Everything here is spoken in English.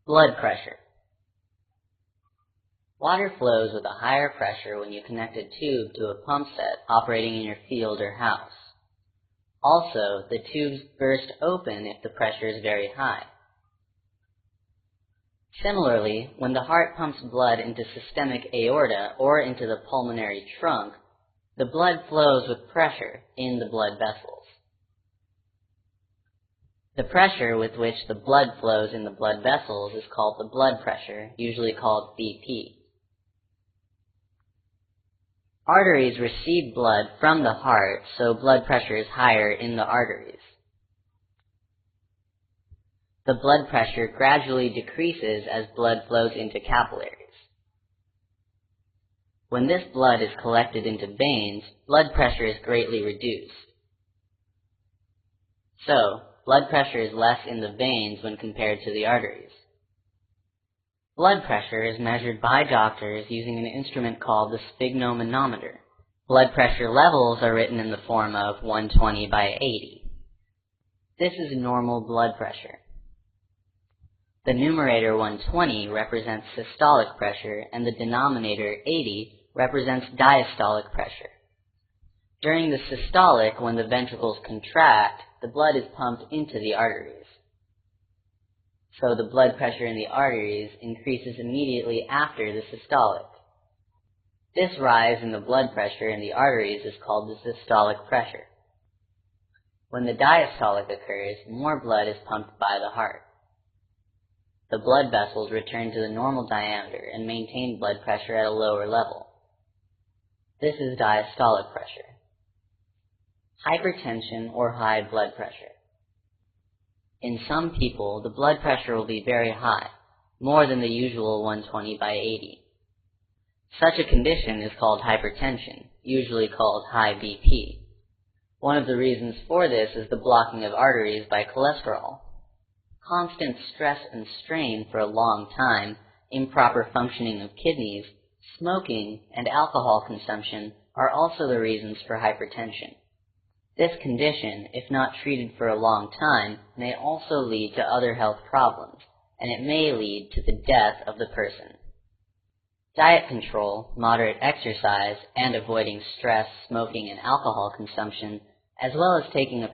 Blood pressure. Water flows with a higher pressure when you connect a tube to a pump set operating in your field or house. Also, the tubes burst open if the pressure is very high. Similarly, when the heart pumps blood into systemic aorta or into the pulmonary trunk, the blood flows with pressure in the blood vessels. The pressure with which the blood flows in the blood vessels is called the blood pressure, usually called BP. Arteries receive blood from the heart, so blood pressure is higher in the arteries. The blood pressure gradually decreases as blood flows into capillaries. When this blood is collected into veins, blood pressure is greatly reduced. So, blood pressure is less in the veins when compared to the arteries. Blood pressure is measured by doctors using an instrument called the sphygmomanometer. Blood pressure levels are written in the form of 120 by 80. This is normal blood pressure. The numerator 120 represents systolic pressure, and the denominator 80 represents diastolic pressure. During the systolic, when the ventricles contract, the blood is pumped into the arteries. So the blood pressure in the arteries increases immediately after the systolic. This rise in the blood pressure in the arteries is called the systolic pressure. When the diastolic occurs, more blood is pumped by the heart. The blood vessels return to the normal diameter and maintain blood pressure at a lower level. This is diastolic pressure. Hypertension or high blood pressure. In some people, the blood pressure will be very high, more than the usual 120 by 80. Such a condition is called hypertension, usually called high BP. One of the reasons for this is the blocking of arteries by cholesterol. Constant stress and strain for a long time, improper functioning of kidneys, smoking, and alcohol consumption are also the reasons for hypertension. This condition, if not treated for a long time, may also lead to other health problems, and it may lead to the death of the person. Diet control, moderate exercise, and avoiding stress, smoking, and alcohol consumption, as well as taking a